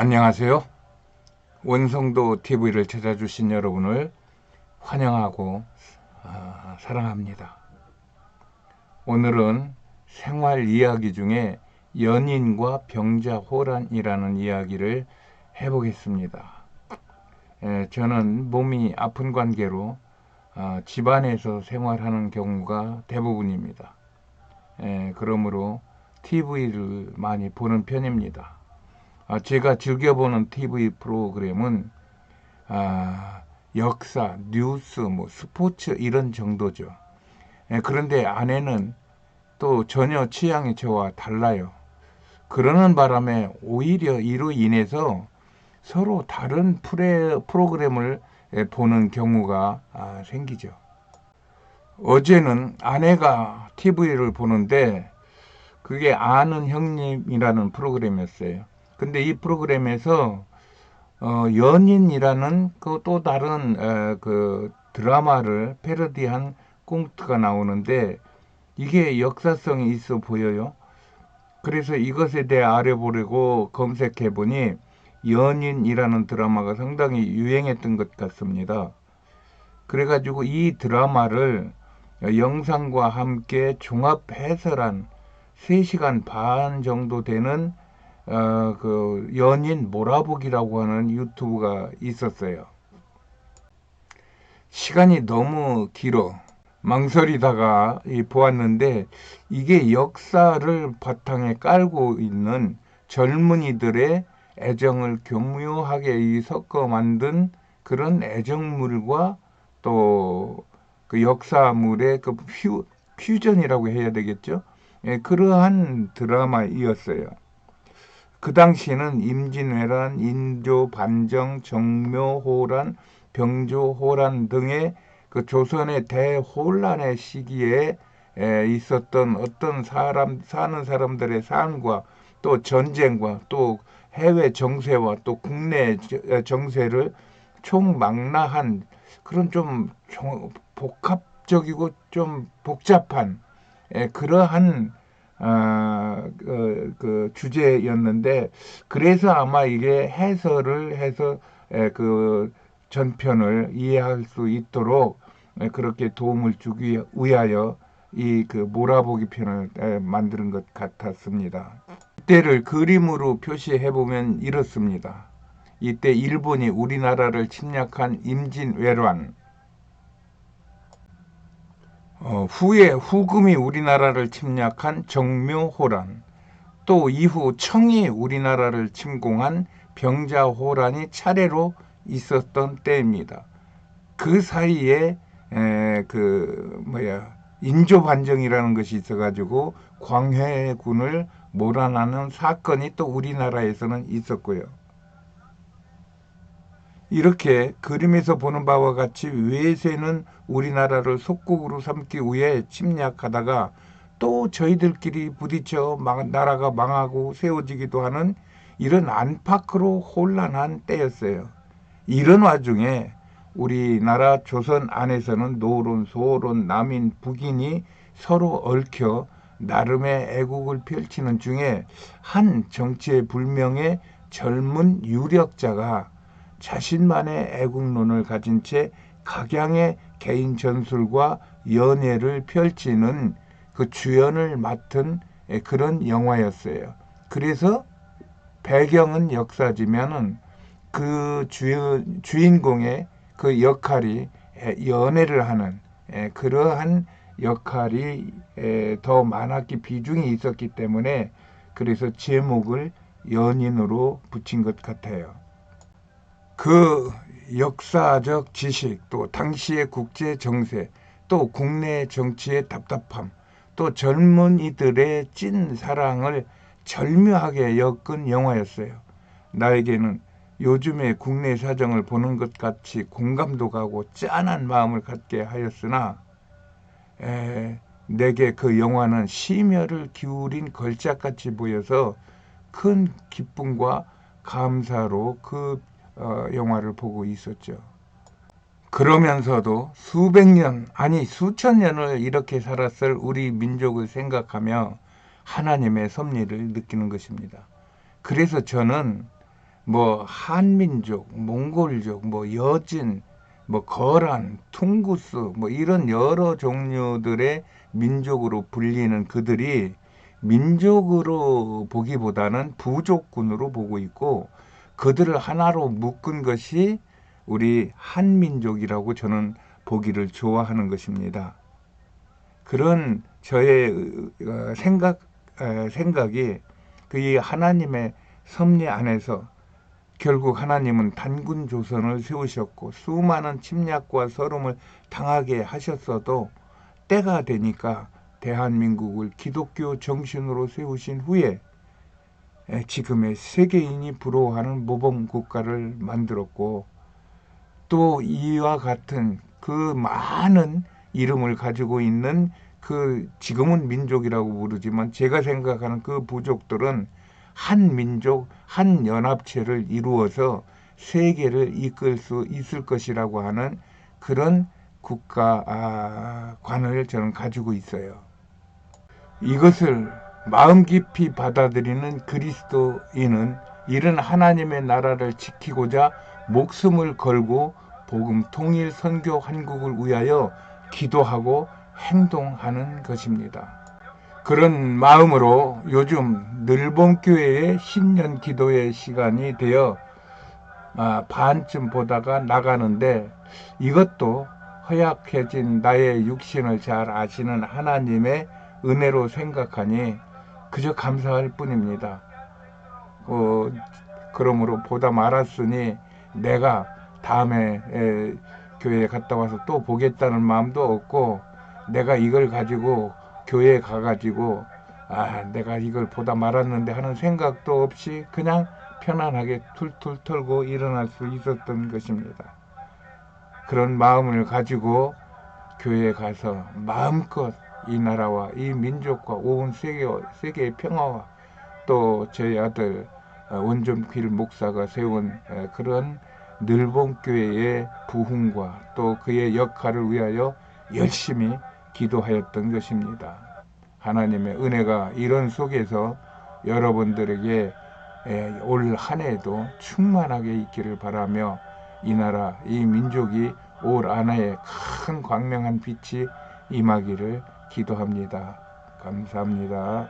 안녕하세요. 원성도 TV를 찾아주신 여러분을 환영하고 사랑합니다. 오늘은 생활 이야기 중에 연인과 병자호란이라는 이야기를 해보겠습니다. 저는 몸이 아픈 관계로 집안에서 생활하는 경우가 대부분입니다. 그러므로 TV를 많이 보는 편입니다. 제가 즐겨보는 TV 프로그램은 역사, 뉴스, 스포츠 이런 정도죠. 그런데 아내는 또 전혀 취향이 저와 달라요. 그러는 바람에 오히려 이로 인해서 서로 다른 프로그램을 보는 경우가 생기죠. 어제는 아내가 TV를 보는데 그게 아는 형님이라는 프로그램이었어요. 근데 이 프로그램에서 연인이라는 그 또 다른 그 드라마를 패러디한 꽁트가 나오는데 이게 역사성이 있어 보여요. 그래서 이것에 대해 알아보려고 검색해 보니 연인이라는 드라마가 상당히 유행했던 것 같습니다. 그래가지고 이 드라마를 영상과 함께 종합 해설한 3시간 반 정도 되는 그 연인 몰아보기라고 하는 유튜브가 있었어요. 시간이 너무 길어 망설이다가 보았는데 이게 역사를 바탕에 깔고 있는 젊은이들의 애정을 교묘하게 섞어 만든 그런 애정물과 또 그 역사물의 그 퓨전이라고 해야 되겠죠? 그러한 드라마이었어요. 그 당시에는 임진왜란, 인조, 반정, 정묘호란, 병조호란 등의 그 조선의 대혼란의 시기에 있었던 어떤 사는 사람들의 삶과 또 전쟁과 또 해외 정세와 또 국내 정세를 총망라한 그런 좀 복합적이고 좀 복잡한 그러한 그 주제였는데 그래서 아마 이게 해설을 해서 그 전편을 이해할 수 있도록 그렇게 도움을 주기 위하여 이 그 몰아보기 편을 만드는 것 같았습니다. 이때를 그림으로 표시해 보면 이렇습니다. 이때 일본이 우리나라를 침략한 임진왜란, 후에 후금이 우리나라를 침략한 정묘호란, 또 이후 청이 우리나라를 침공한 병자호란이 차례로 있었던 때입니다. 그 사이에 인조반정이라는 것이 있어가지고 광해군을 몰아나는 사건이 또 우리나라에서는 있었고요. 이렇게 그림에서 보는 바와 같이 외세는 우리나라를 속국으로 삼기 위해 침략하다가 또 저희들끼리 부딪혀 나라가 망하고 세워지기도 하는 이런 안팎으로 혼란한 때였어요. 이런 와중에 우리나라 조선 안에서는 노론, 소론, 남인, 북인이 서로 얽혀 나름의 애국을 펼치는 중에 한 정치에 불명의 젊은 유력자가 자신만의 애국론을 가진 채 각양의 개인 전술과 연애를 펼치는 그 주연을 맡은 그런 영화였어요. 그래서 배경은 역사지만은 그 주인공의 그 역할이 연애를 하는 그러한 역할이 더 많았기 비중이 있었기 때문에 그래서 제목을 연인으로 붙인 것 같아요. 그 역사적 지식, 또 당시의 국제 정세, 또 국내 정치의 답답함, 또 젊은이들의 찐 사랑을 절묘하게 엮은 영화였어요. 나에게는 요즘의 국내 사정을 보는 것 같이 공감도 가고 짠한 마음을 갖게 하였으나 내게 그 영화는 심혈을 기울인 걸작같이 보여서 큰 기쁨과 감사로 그 영화를 보고 있었죠. 그러면서도 수백 년, 아니 수천 년을 이렇게 살았을 우리 민족을 생각하며 하나님의 섭리를 느끼는 것입니다. 그래서 저는 뭐 한민족, 몽골족, 뭐 여진, 뭐 거란, 퉁구스, 뭐 이런 여러 종류들의 민족으로 불리는 그들이 민족으로 보기보다는 부족군으로 보고 있고, 그들을 하나로 묶은 것이 우리 한민족이라고 저는 보기를 좋아하는 것입니다. 그런 저의 생각이 그 이 하나님의 섭리 안에서 결국 하나님은 단군 조선을 세우셨고 수많은 침략과 서름을 당하게 하셨어도 때가 되니까 대한민국을 기독교 정신으로 세우신 후에 지금의 세계인이 부러워하는 모범 국가를 만들었고, 또 이와 같은 그 많은 이름을 가지고 있는 그 지금은 민족이라고 부르지만 제가 생각하는 그 부족들은 한 민족, 한 연합체를 이루어서 세계를 이끌 수 있을 것이라고 하는 그런 국가관을 저는 가지고 있어요. 이것을 마음 깊이 받아들이는 그리스도인은 이런 하나님의 나라를 지키고자 목숨을 걸고 복음 통일 선교 한국을 위하여 기도하고 행동하는 것입니다. 그런 마음으로 요즘 늘봄교회의 신년 기도의 시간이 되어 반쯤 보다가 나가는데, 이것도 허약해진 나의 육신을 잘 아시는 하나님의 은혜로 생각하니 그저 감사할 뿐입니다. 그러므로 보다 말았으니 내가 다음에 교회에 갔다 와서 또 보겠다는 마음도 없고, 내가 이걸 가지고 교회에 가가지고 내가 이걸 보다 말았는데 하는 생각도 없이 그냥 편안하게 툴툴 털고 일어날 수 있었던 것입니다. 그런 마음을 가지고 교회에 가서 마음껏 이 나라와 이 민족과 온 세계의 평화와 또 저희 아들 원종필 목사가 세운 그런 늘봄교회의 부흥과 또 그의 역할을 위하여 열심히 기도하였던 것입니다. 하나님의 은혜가 이런 속에서 여러분들에게 올 한 해에도 충만하게 있기를 바라며, 이 나라, 이 민족이 올 한 해에 큰 광명한 빛이 임하기를 기도합니다. 감사합니다.